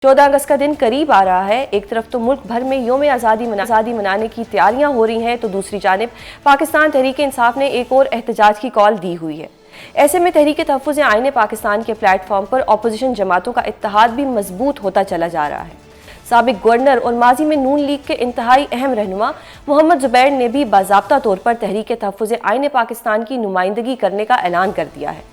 14 अगस्त का दिन करीब आ रहा है। एक तरफ तो मुल्क भर में यौम आज़ादी मनाने की तैयारियां हो रही हैं, तो दूसरी जानिब पाकिस्तान तहरीक इंसाफ ने एक और एहतजाज की कॉल दी हुई है। ऐसे में तहरीक तहफ़्फ़ुज़ आईन पाकिस्तान के प्लेटफॉर्म पर अपोजिशन जमातों का इत्तेहाद भी मजबूत होता चला जा रहा है। साबिक गवर्नर और माजी में नून लीग के इंतहाई अहम रहनुमा मोहम्मद ज़ुबैर ने भी बाज़ाब्ता तौर पर तहरीक तहफ़्फ़ुज़ आईन पाकिस्तान की नुमाइंदगी करने का ऐलान कर दिया है।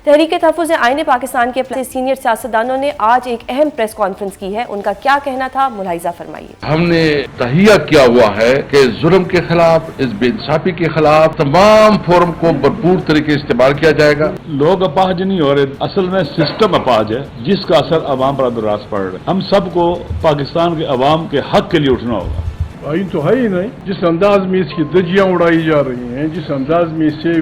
तहरीक तहफ़्फ़ुज़ आईन पाकिस्तान के सीनियर सियासतदानों ने आज एक अहम प्रेस कॉन्फ्रेंस की है। उनका क्या कहना था, मुलाहिज़ा फरमाइए। हमने तहिया किया हुआ है कि जुल्म के खिलाफ, इस बेइंसाफी के खिलाफ तमाम फोरम को भरपूर तरीके से इस्तेमाल किया जाएगा। लोग अपाहज नहीं हो रहे, असल में सिस्टम अपाहज है जिसका असर अवाम पर दुरास पड़ रहा है। हम सबको पाकिस्तान के अवाम के हक के लिए उठना होगा। आइन तो है ही नहीं। जिस अंदाज में इसकी धज्जियां उड़ाई जा रही हैं, जिस अंदाज में इसे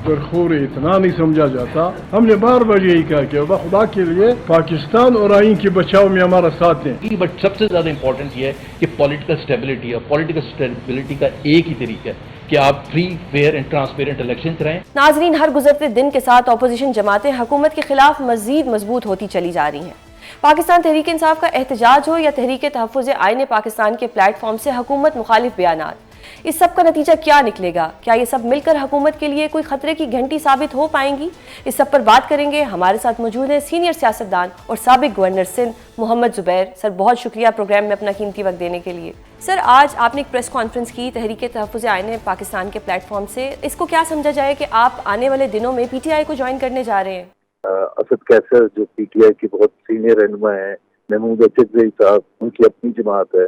बरखूर इतना नहीं समझा जाता, हमने बार बार यही कहा कि खुदा के लिए पाकिस्तान और आइन के बचाव में हमारा साथ दें। बट सबसे ज्यादा इंपॉर्टेंट ये है कि पॉलिटिकल स्टेबिलिटी है। पॉलिटिकल स्टेबिलिटी का एक ही तरीका है कि आप free, fair and transparent election कराएं। नाजरीन, हर गुजरते दिन के साथ अपोजिशन जमातें हुकूमत के खिलाफ मजीद मजबूत होती चली जा रही हैं। पाकिस्तान तहरीक इंसाफ का एहतजाज हो या तहरीक तहफ़्फ़ुज़ आईन पाकिस्तान के प्लेटफॉर्म से हुकूमत मुखालिफ बयानात, इस सब का नतीजा क्या निकलेगा? क्या ये सब मिलकर हुकूमत के लिए कोई खतरे की घंटी साबित हो पाएंगी? इस सब पर बात करेंगे। हमारे साथ मौजूद हैं सीनियर सियासतदान और साबिक गवर्नर सिंध मोहम्मद ज़ुबैर। सर, बहुत शुक्रिया प्रोग्राम में अपना कीमती वक्त देने के लिए। सर, आज आपने एक प्रेस कॉन्फ्रेंस की तहरीक तहफ़्फ़ुज़ आईन पाकिस्तान के प्लेटफॉर्म से। इसको क्या समझा जाए कि आप आने वाले दिनों में PTI को ज्वाइन करने जा रहे हैं? असद कैसर जो PTI की बहुत सीनियर रहनुमा है, महमूद अचकज़ई साहब, उनकी अपनी जमात है,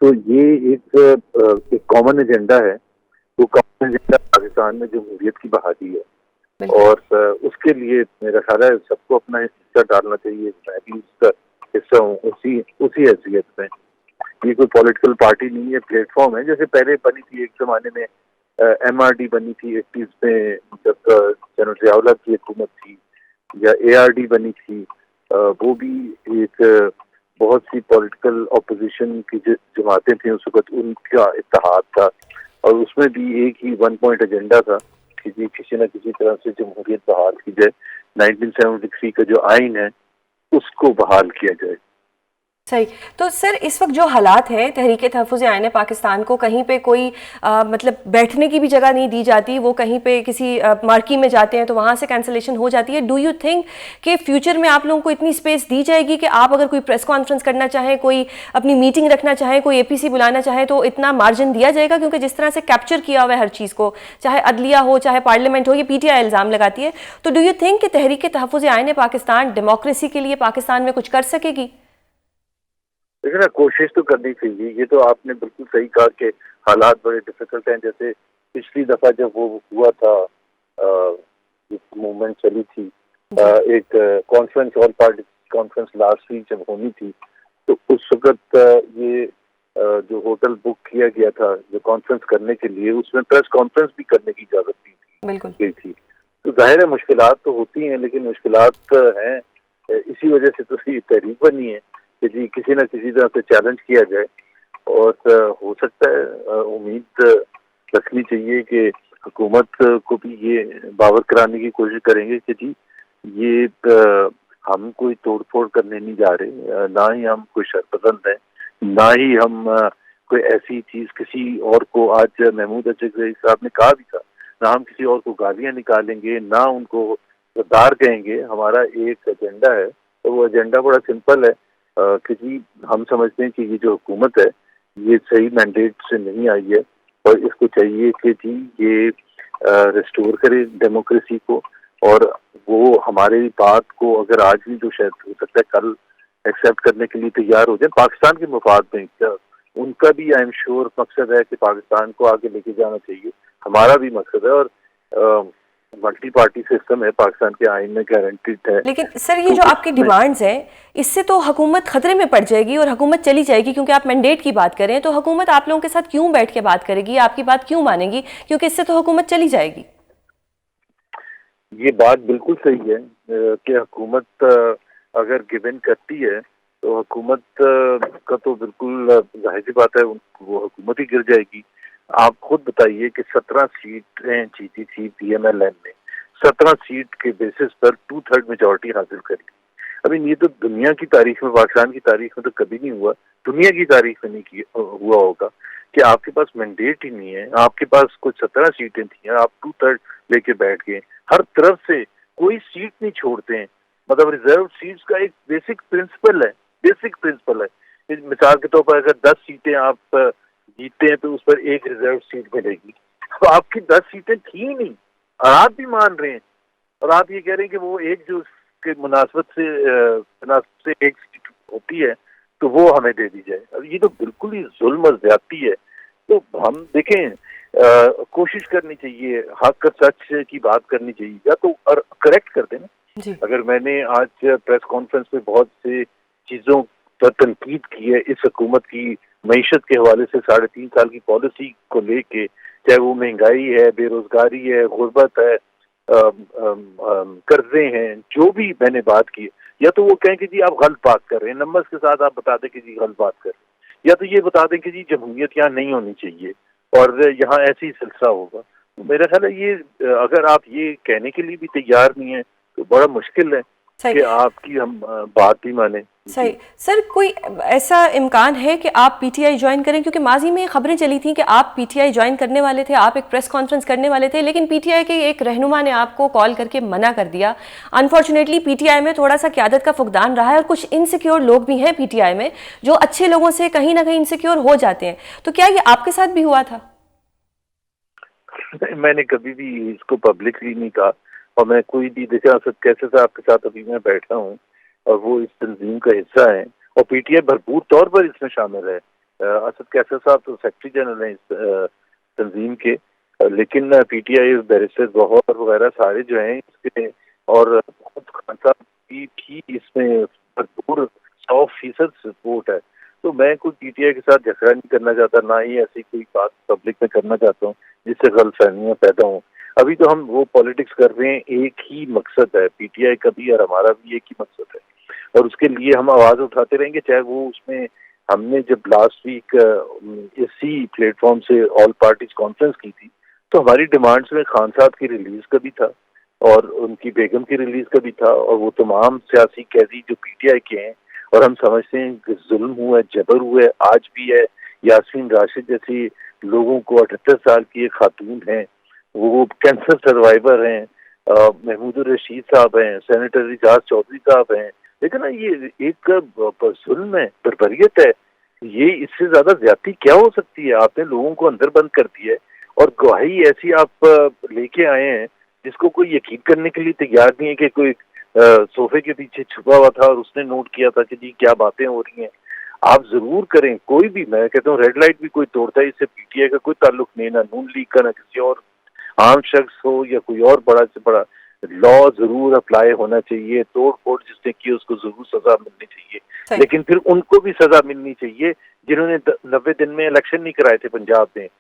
तो ये एक कॉमन एजेंडा है। वो कॉमन एजेंडा पाकिस्तान में जमहूरियत की बहाली है और उसके लिए मेरा ख्याल है सबको अपना हिस्सा डालना चाहिए। मैं भी उसका हिस्सा हूँ उसी हैसियत में। ये कोई पॉलिटिकल पार्टी नहीं है, प्लेटफॉर्म है। जैसे पहले बनी थी एक जमाने में MRD बनी थी 80s में, जब जनरल ज़ियाउल्लाह की हुकूमत थी, या ARD बनी थी। वो भी एक बहुत सी पॉलिटिकल अपोजिशन की जमातें थी उस वक्त, उनका इत्तेहाद था और उसमें भी एक ही 1 पॉइंट एजेंडा था कि जी किसी न किसी तरह से जमहूरियत बहाल की जाए। 1973 का जो आइन है उसको बहाल किया जाए। सही। तो सर, इस वक्त जो हालात हैं, तहरीक तहफ़्फ़ुज़ आईन पाकिस्तान को कहीं पे कोई मतलब बैठने की भी जगह नहीं दी जाती। वो कहीं पे किसी मार्की में जाते हैं तो वहाँ से कैंसलेशन हो जाती है। डू यू थिंक कि फ्यूचर में आप लोगों को इतनी स्पेस दी जाएगी कि आप अगर कोई प्रेस कॉन्फ्रेंस करना चाहें, कोई अपनी मीटिंग रखना चाहें, कोई APC बुलाना चाहें, तो इतना मार्जिन दिया जाएगा? क्योंकि जिस तरह से कैप्चर किया हुआ है हर चीज़ को, चाहे अदलिया हो, चाहे पार्लियामेंट हो, ये PTI इल्ज़ाम लगाती है। तो डू यू थिंक कि तहरीक तहफ़्फ़ुज़ आईन पाकिस्तान डेमोक्रेसी के लिए पाकिस्तान में कुछ कर सकेगी? लेकिन ना, कोशिश तो करनी चाहिए। ये तो आपने बिल्कुल सही कहा कि हालात बड़े डिफिकल्ट हैं। जैसे पिछली दफा जब वो हुआ था, मूवमेंट चली थी, एक conference, all party conference last week जब होनी थी, तो उस वक्त ये जो होटल बुक किया गया था जो कॉन्फ्रेंस करने के लिए, उसमें प्रेस कॉन्फ्रेंस भी करने की इजाजत दी थी। तो जाहिर है मुश्किलात तो होती हैं, लेकिन मुश्किलात हैं, इसी वजह से तो ये तहरीक बनी है कि जी किसी न किसी तरह से चैलेंज किया जाए। और हो सकता है, उम्मीद रखनी चाहिए कि हुकूमत को भी ये बावर कराने की कोशिश करेंगे कि जी ये हम कोई तोड़ फोड़ करने नहीं जा रहे, ना ही हम कोई शरपसंद हैं, ना ही हम कोई ऐसी चीज़ किसी और को, आज महमूद अचकज़ई साहब ने कहा भी था, ना हम किसी और को गालियाँ निकालेंगे, ना उनको गद्दार कहेंगे। हमारा एक एजेंडा है, तो वो एजेंडा बड़ा सिंपल है कि जी हम समझते हैं कि ये जो हुकूमत है ये सही मैंडेट से नहीं आई है और इसको चाहिए कि जी ये रिस्टोर करे डेमोक्रेसी को, और वो हमारी बात को अगर आज भी जो शायद हो सकता है कल एक्सेप्ट करने के लिए तैयार हो जाए। पाकिस्तान के मफाद में उनका भी आई एम श्योर मकसद है कि पाकिस्तान को आगे लेके जाना चाहिए, हमारा भी मकसद है। और मल्टी पार्टी सिस्टम है पाकिस्तान के आइन में, गारंटीड है। लेकिन सर, ये जो आपकी डिमांड्स हैं, इससे तो हुकूमत खतरे में पड़ जाएगी और हुकूमत चली जाएगी। क्योंकि आप मैंडेट की बात करें तो हुकूमत आप लोगों के साथ क्यों बैठ के बात करेगी, आपकी बात क्यों मानेगी? क्योंकि इससे तो हुकूमत चली जाएगी। ये बात बिल्कुल सही है कि हुकूमत अगर गिवन करती है तो हुकूमत का तो बिल्कुल जाहिर सी बात है वो हुकूमत ही गिर जाएगी। आप खुद बताइए कि 17 सीटें जीती थी PMLN ने, 17 सीट के बेसिस पर 2/3 मेजॉरिटी हासिल करी। اب یہ تو دنیا کی تاریخ میں، پاکستان کی تاریخ میں تو کبھی نہیں ہوا، دنیا کی تاریخ میں نہیں ہوا ہوگا کہ آپ کے پاس مینڈیٹ ہی نہیں ہے، آپ کے پاس کچھ 17 سیٹیں تھیں، آپ 2/3 لے کے بیٹھ گئے، ہر طرف سے کوئی سیٹ نہیں چھوڑتے ہیں. مطلب ریزرو سیٹس کا ایک بیسک پرنسپل ہے. مثال کے طور پر اگر 10 سیٹیں آپ جیتتے ہیں تو اس پر ایک ریزرو سیٹ ملے گی. تو آپ کی 10 سیٹیں تھیں ہی نہیں اور آپ بھی مان رہے ہیں، اور آپ یہ کہہ رہے ہیں کہ وہ ایک جو کہ مناسبت سے ایک سیٹ ہوتی ہے تو وہ ہمیں دے دی جائے. اب یہ تو بالکل ہی ظلم اور زیادتی ہے. تو ہم دیکھیں کوشش کرنی چاہیے، حق اور سچ کی بات کرنی چاہیے، یا تو کریکٹ کر دیں نا. اگر میں نے آج پریس کانفرنس میں بہت سے چیزوں پر تنقید کی ہے اس حکومت کی معیشت کے حوالے سے 3.5 سال کی پالیسی کو لے کے، چاہے وہ مہنگائی ہے، بے روزگاری ہے، غربت ہے، قرضے ہیں، جو بھی میں نے بات کی، یا تو وہ کہیں کہ جی آپ غلط بات کر رہے ہیں، نمبرز کے ساتھ آپ بتا دیں کہ جی غلط بات کر رہے ہیں، یا تو یہ بتا دیں کہ جی جمہوریت یہاں نہیں ہونی چاہیے اور یہاں ایسے ہی سلسلہ ہوگا. میرا خیال ہے یہ اگر آپ یہ کہنے کے لیے بھی تیار نہیں ہیں تو بڑا مشکل ہے کہ آپ کی ہم بات بھی مانیں. صحیح. سر کوئی ایسا امکان ہے کہ آپ پی ٹی آئی جوائن کریں؟ کیونکہ ماضی میں خبریں چلی تھیں کہ آپ پی ٹی آئی جوائن کرنے والے تھے، آپ ایک پریس کانفرنس کرنے والے تھے، لیکن پی ٹی آئی کے ایک رہنما نے آپ کو کال کر کے منع کر دیا. انفارچونیٹلی پی ٹی آئی میں تھوڑا سا قیادت کا فقدان رہا ہے اور کچھ انسیکیور لوگ بھی ہیں پی ٹی آئی میں جو اچھے لوگوں سے کہیں نہ کہیں انسیکیور ہو جاتے ہیں. تو کیا یہ آپ کے ساتھ بھی ہوا تھا؟ میں نے کبھی بھی اس کو پبلکلی نہیں کہا، اور میں کوئی بھی دیکھا کیسے صاحب کے ساتھ ابھی میں بیٹھا ہوں اور وہ اس تنظیم کا حصہ ہیں، اور پی ٹی آئی بھرپور طور پر اس میں شامل ہے. اسد کیسر صاحب تو سیکرٹری جنرل ہیں اس تنظیم کے، لیکن پی ٹی آئی بیرسٹر گوہر وغیرہ سارے جو ہیں اس کے، اور خان صاحب کی بھی اس میں بھرپور 100% سپورٹ ہے. تو میں کوئی پی ٹی آئی کے ساتھ جھگڑا نہیں کرنا چاہتا، نہ ہی ایسی کوئی بات پبلک میں کرنا چاہتا ہوں جس سے غلط فہمیاں پیدا ہوں. ابھی تو ہم وہ پالیٹکس کر رہے ہیں، ایک ہی مقصد ہے پی ٹی آئی کا بھی اور ہمارا بھی ایک ہی مقصد ہے، اور اس کے لیے ہم آواز اٹھاتے رہیں گے. چاہے وہ اس میں ہم نے جب لاسٹ ویک اسی پلیٹ فارم سے آل پارٹیز کانفرنس کی تھی تو ہماری ڈیمانڈز میں خان صاحب کی ریلیز کا بھی تھا اور ان کی بیگم کی ریلیز کا بھی تھا، اور وہ تمام سیاسی قیدی جو پی ٹی آئی کے ہیں اور ہم سمجھتے ہیں کہ ظلم ہوا ہے، جبر ہوا ہے، آج بھی ہے. یاسین راشد جیسی لوگوں کو 78 سال کی ایک خاتون ہیں، وہ کینسر سروائیور ہیں، محمود الرشید صاحب ہیں، سینیٹر اعجاز چودھری صاحب ہیں. لیکن یہ ایک ظلم ہے، بربریت ہے. یہ اس سے زیادہ زیادتی کیا ہو سکتی ہے؟ آپ نے لوگوں کو اندر بند کر دیا ہے اور گواہی ایسی آپ لے کے آئے ہیں جس کو کوئی یقین کرنے کے لیے تیار نہیں ہے کہ کوئی صوفے کے پیچھے چھپا ہوا تھا اور اس نے نوٹ کیا تھا کہ جی کیا باتیں ہو رہی ہیں. آپ ضرور کریں، کوئی بھی، میں کہتا ہوں ریڈ لائٹ بھی کوئی توڑتا ہے، اس سے پی ٹی آئی کا کوئی تعلق نہیں، نہ نون لیگ کا، نہ کسی اور عام شخص ہو یا کوئی اور بڑا سے بڑا. لا ضرور اپلائی ہونا چاہیے، توڑ پھوڑ جس نے کی اس کو ضرور سزا ملنی چاہیے، لیکن پھر ان کو بھی سزا ملنی چاہیے جنہوں نے 90 دن میں الیکشن نہیں کرائے تھے پنجاب میں.